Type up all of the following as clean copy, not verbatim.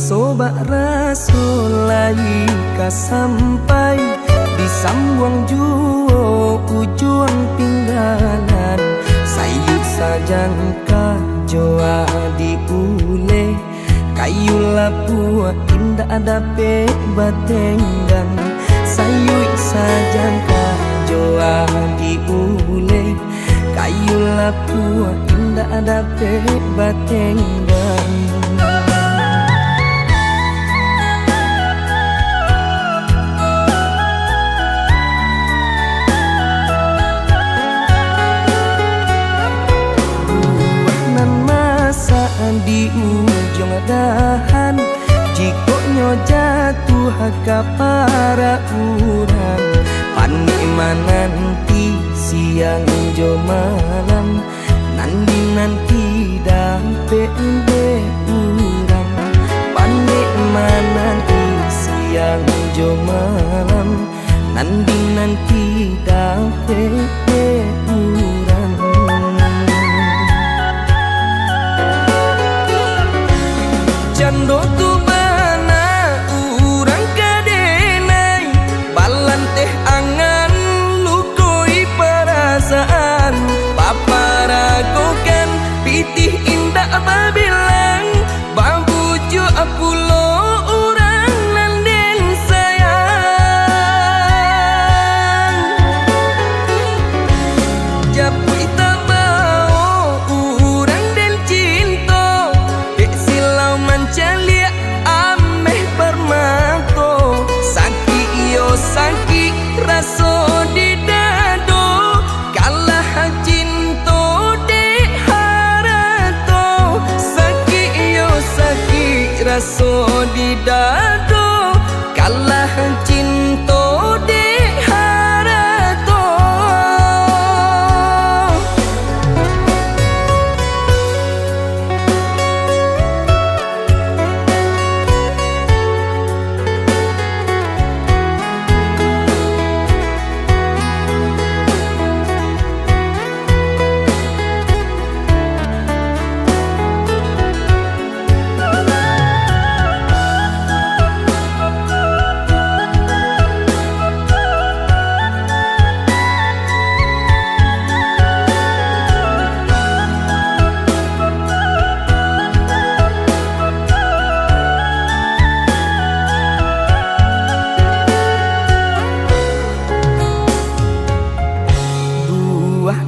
Sobat rasulai ka sampai disambuang juo ujung pinggalan sayu sajangka joa diule kayu lapua indah ada pe batenggan sayu sajangka joa diule kayu lapua indah ada pe batenggan. Di ujung dahan jikonya jatuh ke para urang panima nanti siang jo malam nanti dampe urang panima nanti siang jo malam nanti dampe urang. Jando tu bana urang kadenai balan teh angan lukoi perasaan paparagokan pitih indah babilang babuju apulo urang nanden sayang japui tabao urang den cinta dek silau mancalia ameh permato sakit iyo sakit raso di dado kalah cinta dek harato sakit iyo sakit raso di dado kalah cinta dek harato.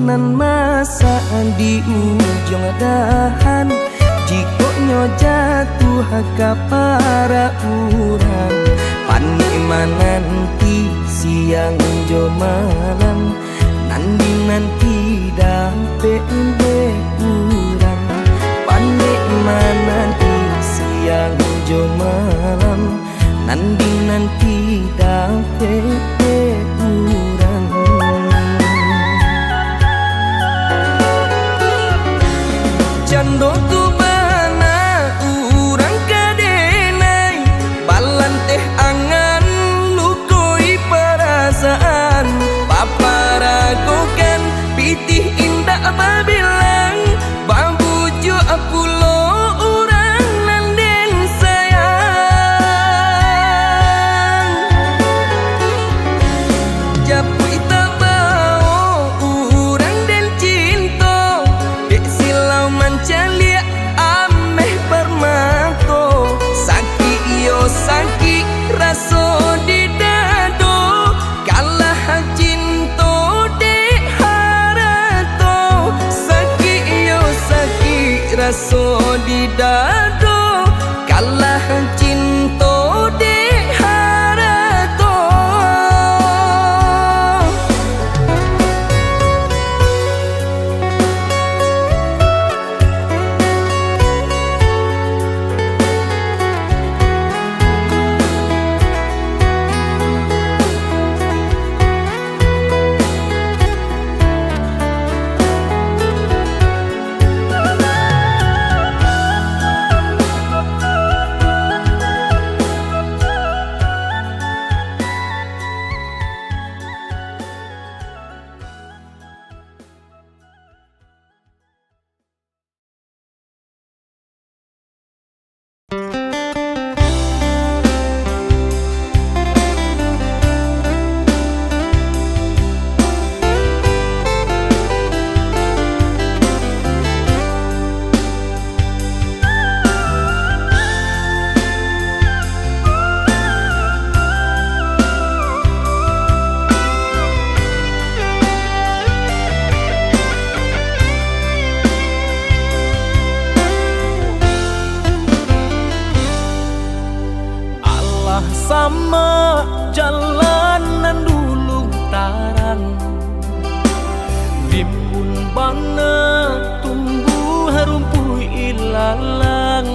Nan masa di ujung dahan jikonya jatuh ke para urang panima nanti siang jo malam nanti dampe urang panima nanti siang jo malam nanti dampe urang. Jando tu bana urang kadenai balan teh angan lukoi perasaan paparagokan pitih indah babilang babuju apulo urang nanden sayang sama jalanan dulu tarang, rimbun bana tumbuh rumput ilalang.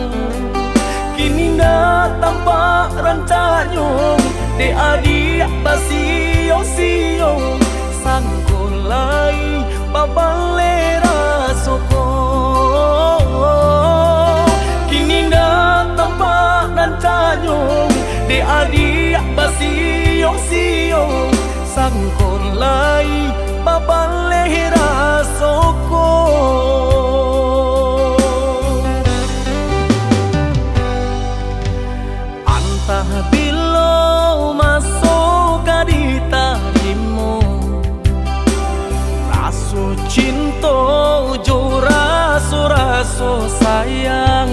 Kini dah tampak rancanyong de adik basio-sio sangkolai babalera soko. Kini dah tampak rancanyong de adik basio-sio sangkolai babalera soko. Bilo masuk di tarimo raso cinta jo raso sayang,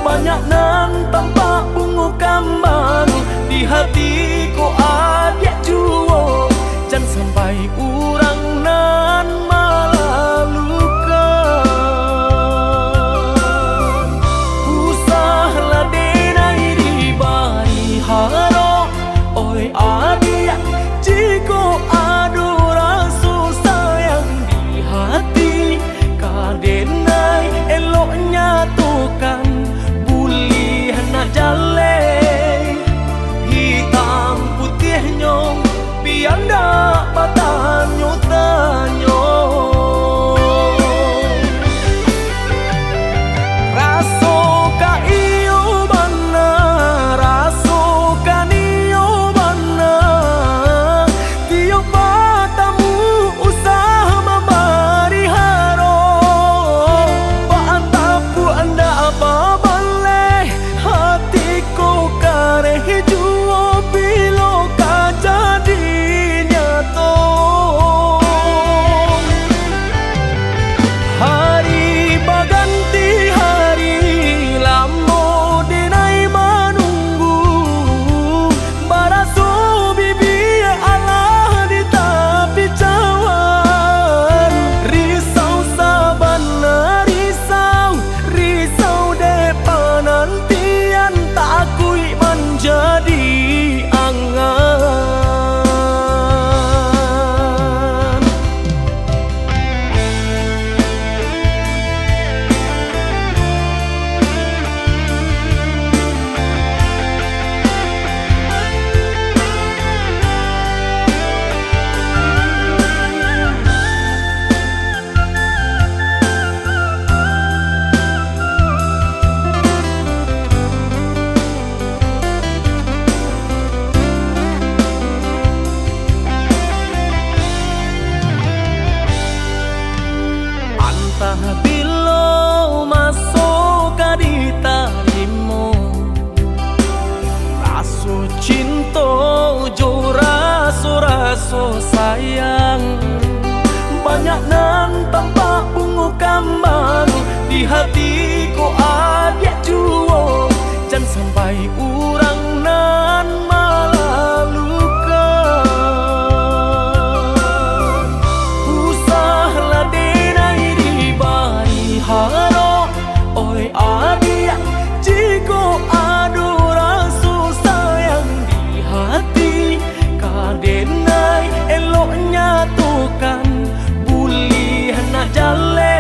banyak nan tampak bunga kambang di hatiku adik juo, jangan sampai urang nan malah luka. Usahlah denai di bari haro, oi adik jiko adu rasa sayang di hati. Kadenai eloknya tukan bulih nak jale, hitam putih nyong biar ndak patanyo tanyo. Raso ka iyo bana, raso ka niyo bana, tiap matamu usaha memberi haro. Paantapu anda apa baleh, hatiku kareh juo bilo ka jadi nyato. Hari baganti hari lamo denai menunggu, baraso bibi Allah di tepi cawan. Risau sabana risau depan nantian tak akui menjadi angan. Antah bilo masuk di tarimo raso cinta jo raso sayang, banyak nan tampak bunga kambang di hatiku adik juo, jangan sampai urang nan malah luka. Usahlah denai di bari haro, oi adik jiko adu rasa sayang di hati. Kadenai eloknya tukan bulih nak jale,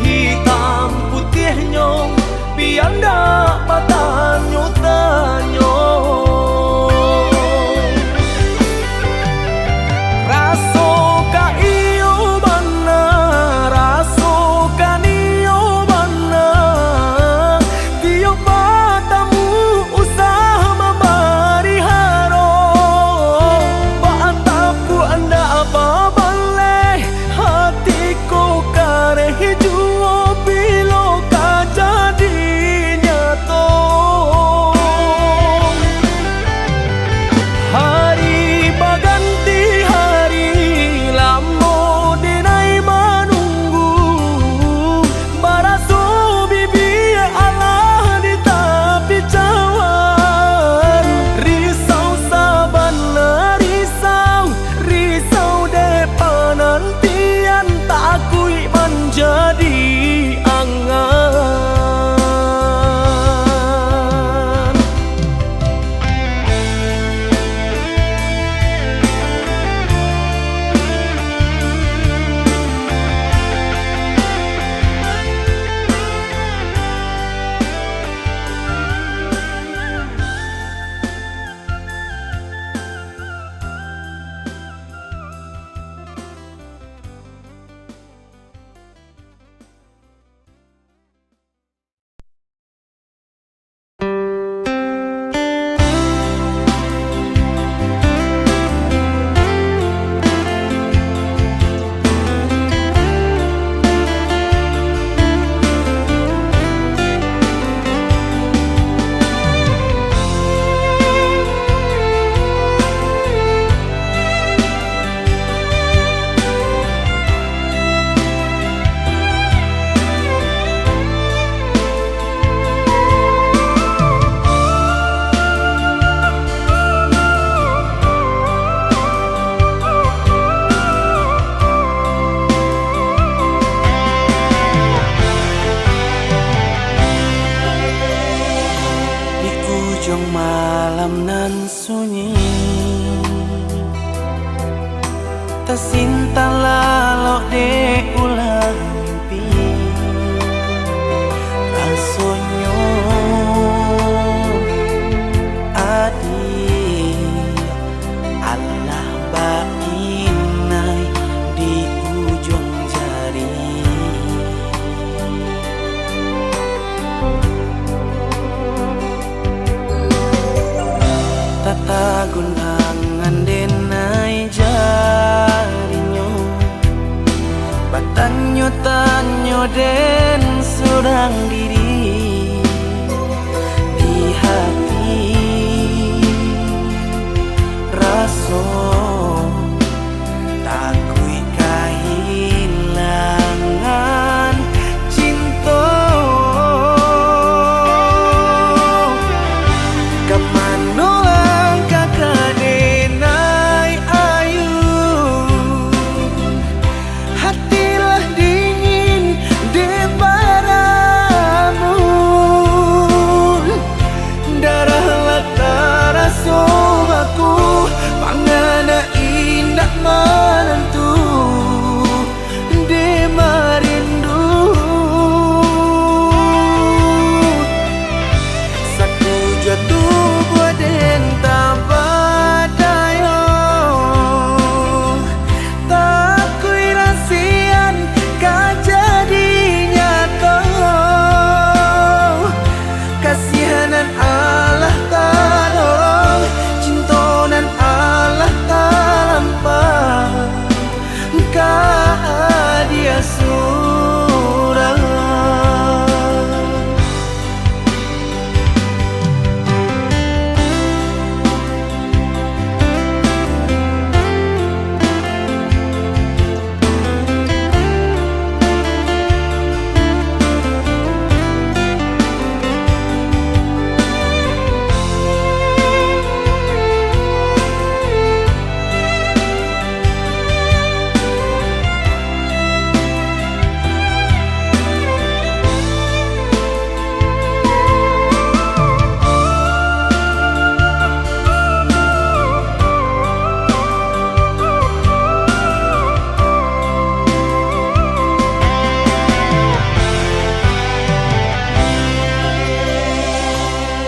hitam putih nyong biar ndak patanyo tanyo. Raso ka iyo bana, raso ka niyo bana, tiap matamu usaha memberi haro. Paantapu anda apa baleh, hatiku kareh juo bilo ka jadi nyato. ujung malam nan sunyi, tersinta lalok de ulang mimpi. Rasonyo adi Allah bainai di ujung jari. Tata gunangan denai jarinyo, batanyo tanyo den surang diri di hati. Raso takui kehilangan cinta. Kemana langkah kadenai ayu, hatilah dingin di padamu. Darahlah taraso aku, pangana indah menentu di marindu. Satu jatuh buat entah badayo, tak kui rasian kajadinya kau. Kasihanan Allah tanolong, cintonan Allah talampah, ka dia surang.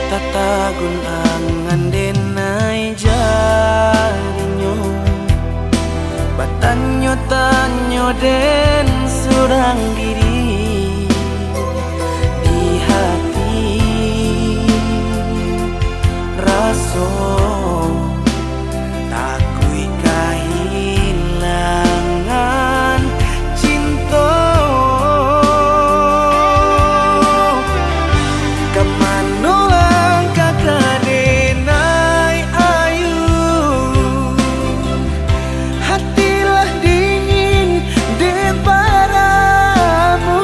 Tata gunangan denai jarinyo, batanyo tanyo den surang diri di hati. Raso takui kehilangan cinta. Kemana langkah kadenai ayu, hatilah dingin di padamu.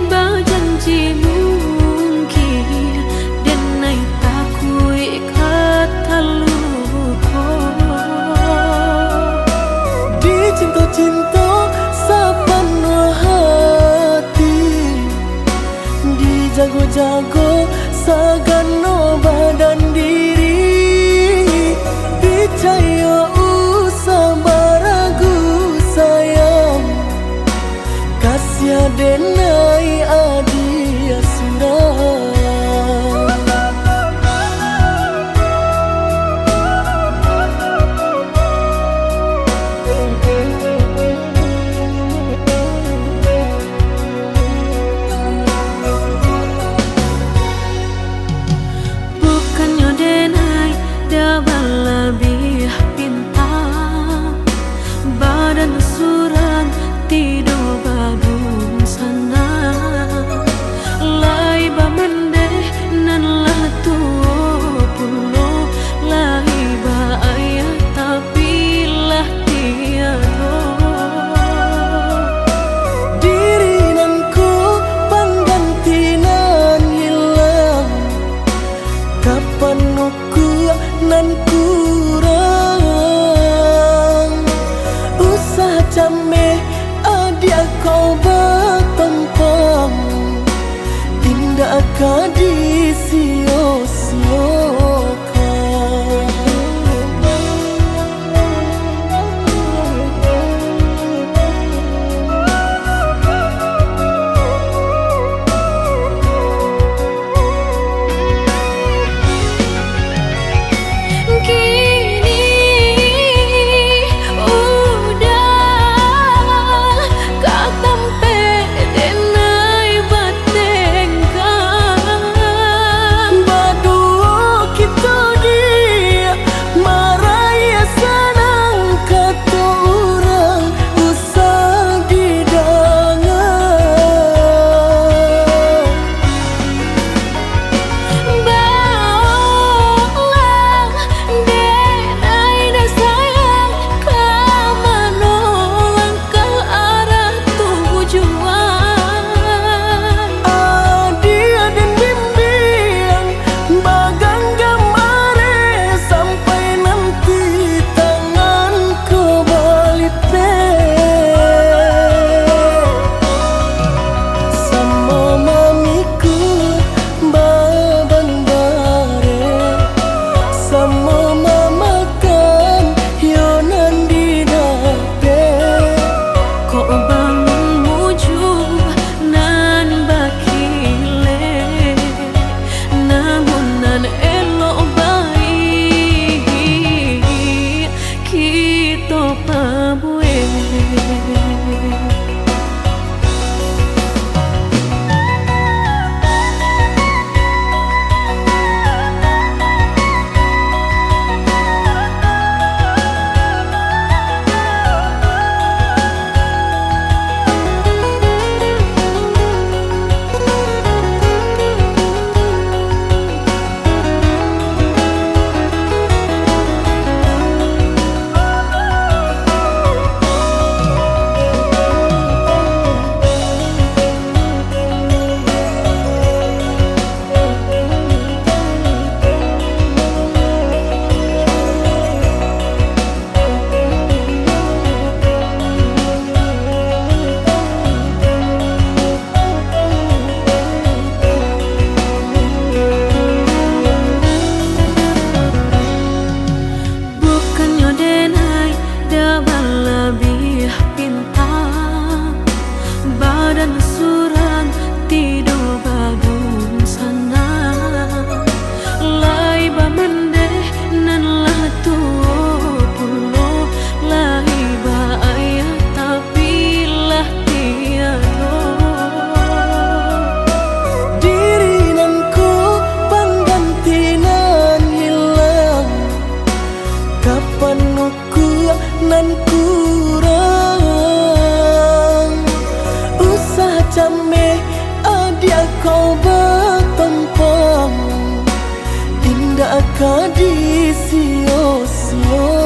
berjanji mungkin dan naik takui kata lupa di cinta-cinta sepenuh hati, di jago-jago sagano badan diri, dicaya usah baragu sayang kasih denai adia surah. Lebih pintar badan surang tidur badung sana lai ba mendeh nan lah tuo pulo lai ba ayah tapi lah tiado diri nanku panggantinan hilang kapan aku nan kurang usah came adia kau bertempang tindak kadi sio-siokan. nan kurang usah came adia kau bertempang tindak kadi sio-siokan.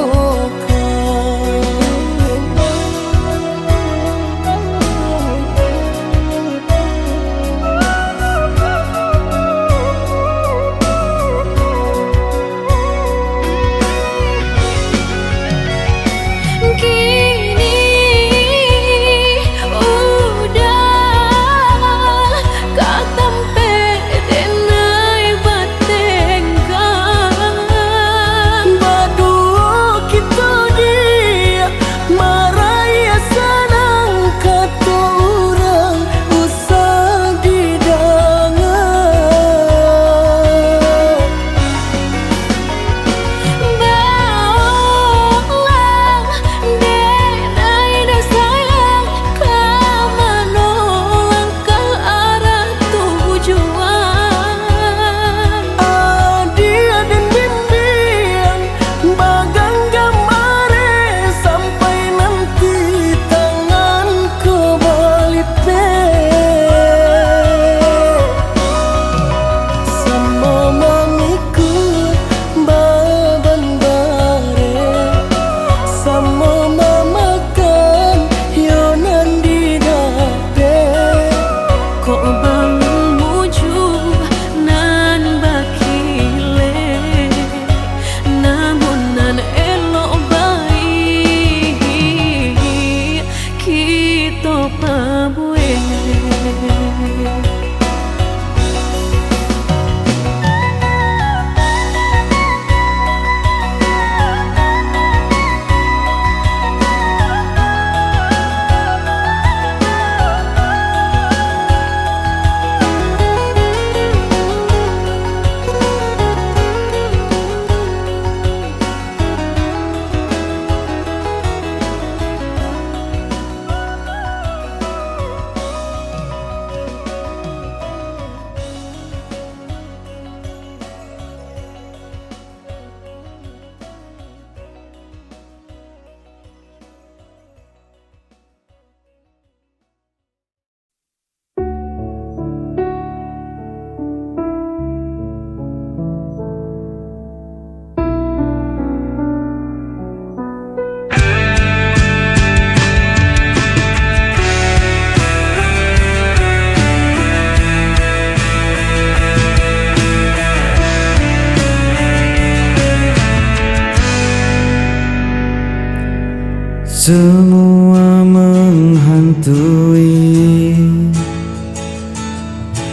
Semua menghantui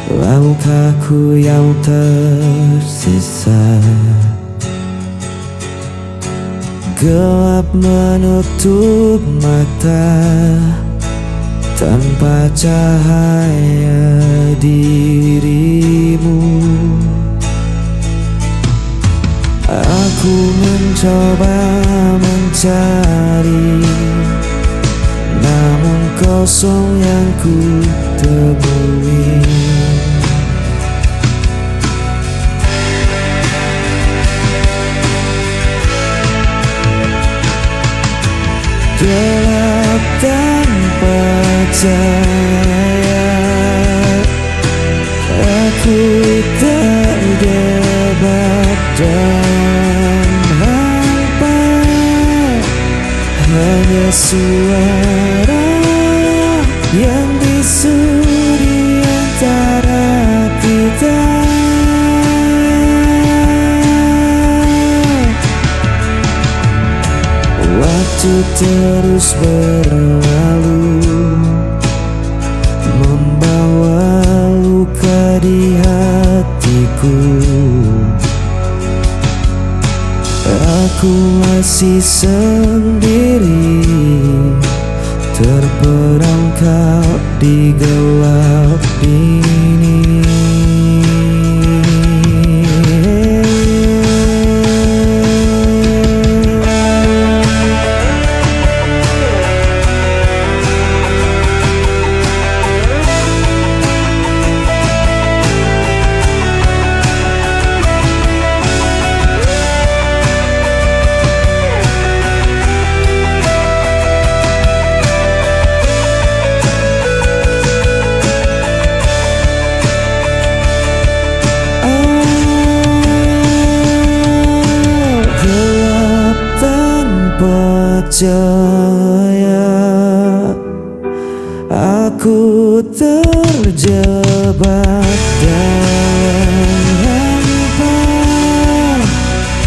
langkahku yang tersisa. Gelap menutup mata tanpa cahaya dirimu. Aku mencoba mencari, namun kosong yang ku temui. Gelap tanpa cahaya, aku terjebak dan hampa. Hanya suara yang bisu di antara kita. Waktu terus berlalu, membawa luka di hatiku. Aku masih sendiri, terperangkap di gelap ini. Percaya aku terjebak dalam hampa.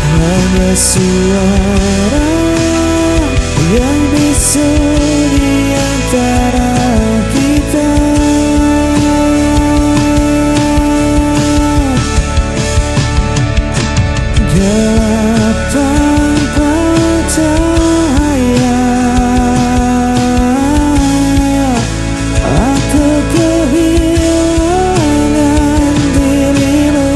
Hanya suara yang bisu di antara kita. Gelap tanpa cahaya, aku kehilangan dirimu.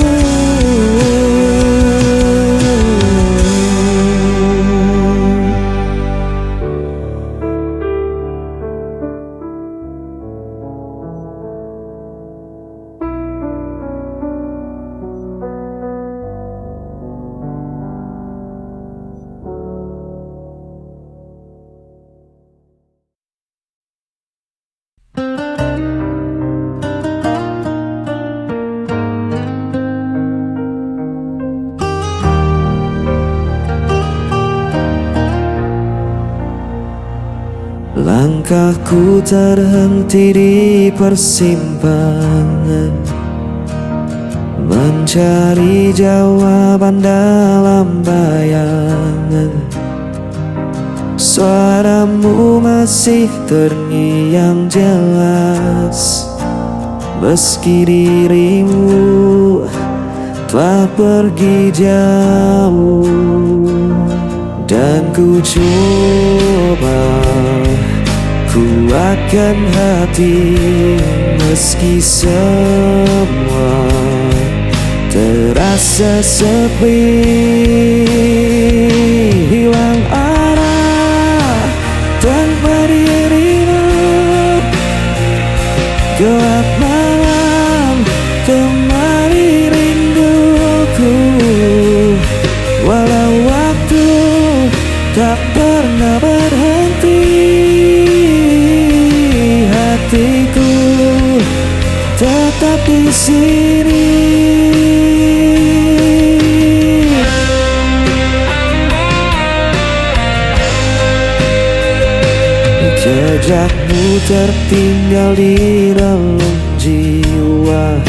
Langkahku terhenti di persimpangan, mencari jawaban dalam bayangan. Suaramu masih terngiang jelas, meski dirimu telah pergi jauh. Dan ku coba kuatkan hati, meski semua terasa sepi. Hilang arah tanpa dirimu, gelap malam temani rinduku. Walau waktu tak pernah berhenti, hatiku tetap di sini. Jejakmu tertinggal di relung jiwa,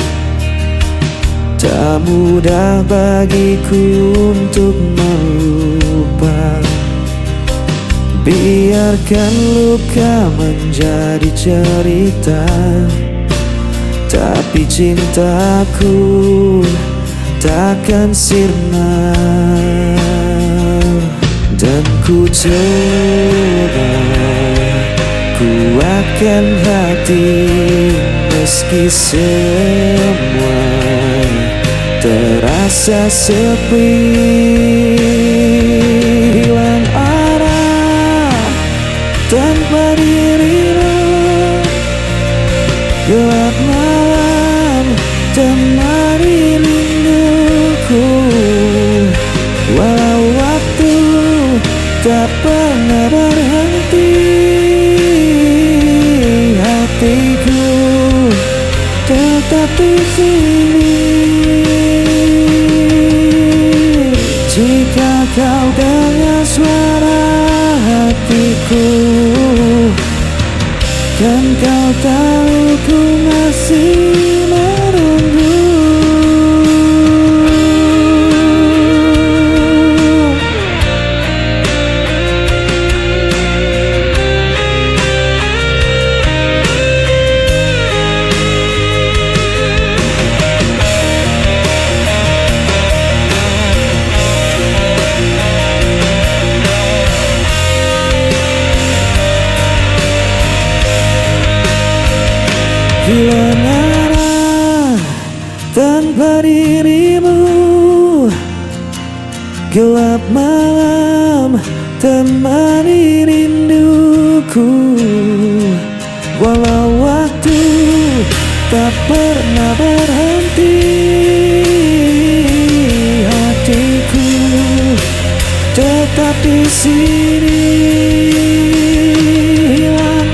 tak mudah bagiku untuk melupa. Biarkan luka menjadi cerita, tapi cintaku takkan sirna. Dan ku coba kuatkan hati meski semua terasa sepi. Hilang arah tanpa dirimu, gelap malam temani rinduku. Walau waktu tak pernah berhenti, hatiku tetap di sini. Jika kau dengar suara hatiku, kan kau tahu ku masih menunggu. Hilang arah tanpa dirimu, gelap malam temani rinduku. Walau waktu tak pernah berhenti, hatiku tetap di sini. Hilang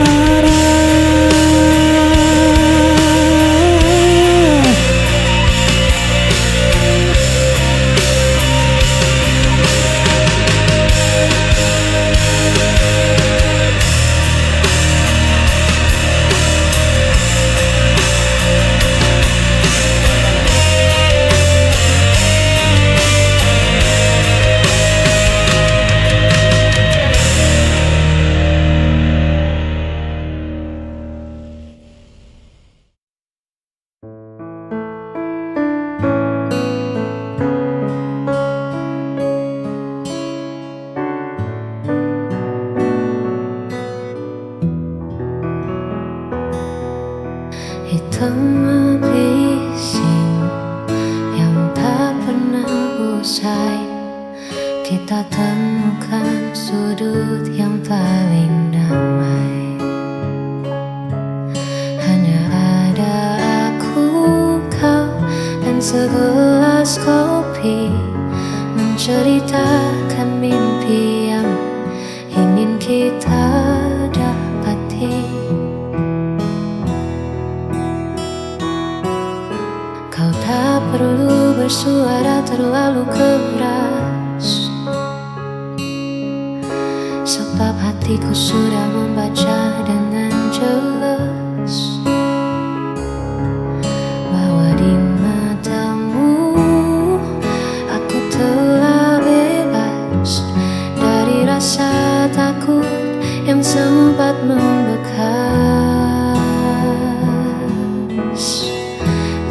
hitam bising yang tak pernah usai, kita temukan sudut yang paling damai. Hanya ada aku, kau, dan segelas kopi, menceritakan mimpi yang ingin kita dapati. Kau tak perlu bersuara terlalu keras, sebab hatiku sudah membaca dengan jelas bahwa di matamu aku telah bebas dari rasa takut yang sempat membekas.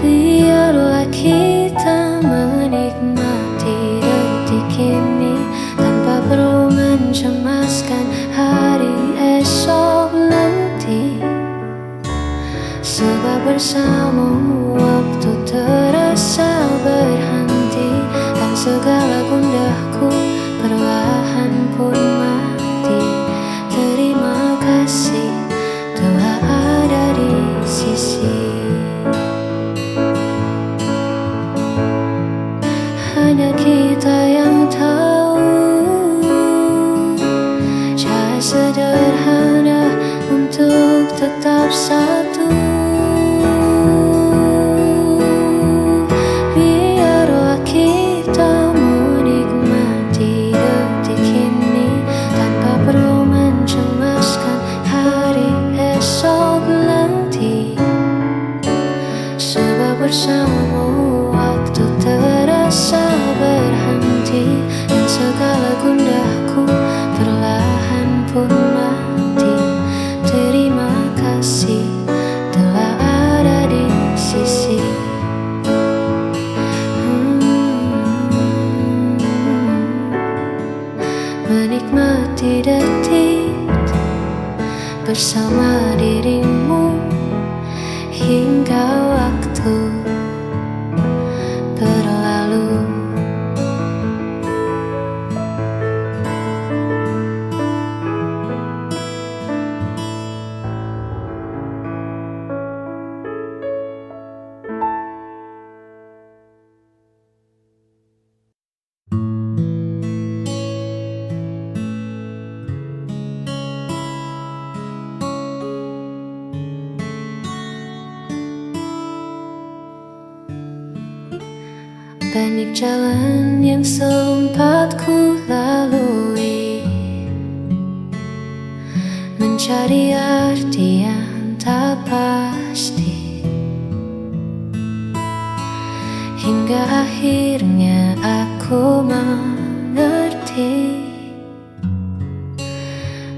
Biarlah kita menikmati detik ini tanpa perlu mencemaskan hari esok nanti. Sebab bersamamu waktu terasa berhenti, dan segala gundahku perlahan pun mati. Terima kasih telah ada di sisi. Hanya kita yang tahu cara sederhana untuk tetap satu. Biarlah kita menikmati detik ini tanpa perlu mencemaskan hari esok nanti. Sebab bersamamu waktu terasa berhenti, dan segala gundahku perlahan pun hingga waktu berlalu. Banyak jalan yang sempat ku lalui, mencari arti yang tak pasti, hingga akhirnya aku mengerti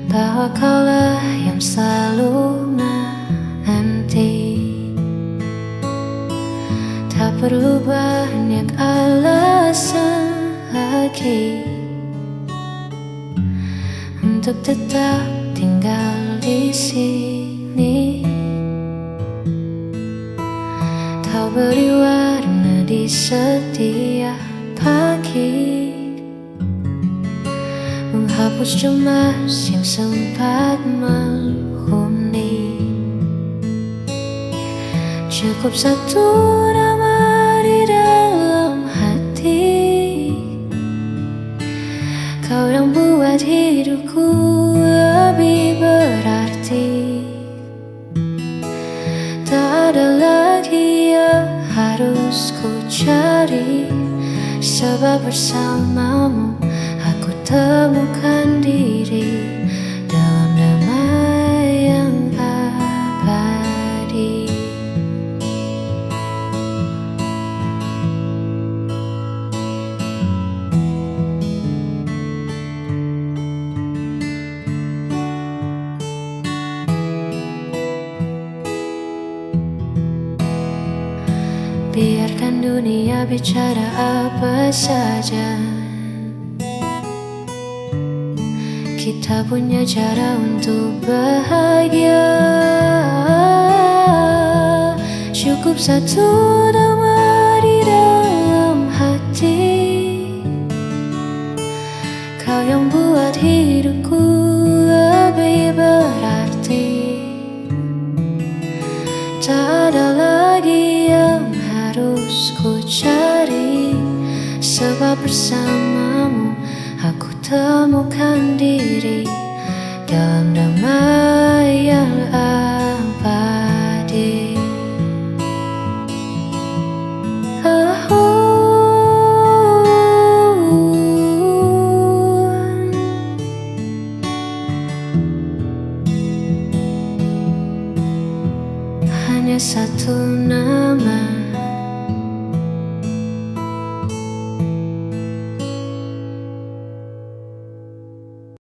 bahwa kaulah yang selalu menanti. Tak perlu banyak alasan lagi untuk tetap tinggal di sini. Kau beri warna di setiap pagi, menghapus cemas yang sempat menghuni. Cukup satu nama di dalam hati, kau yang buat hidupku lebih berarti. Tak ada lagi yang harus ku cari, sebab bersamamu aku temukan diri dalam damai yang abadi. Biarkan dunia bicara apa saja, kita punya cara untuk bahagia. Cukup satu nama di dalam hati, kau yang buat hidupku lebih berarti. Tak ada lagi yang harus ku cari, sebab bersamamu aku temukan diri dalam damai yang abadi. Hanya satu nama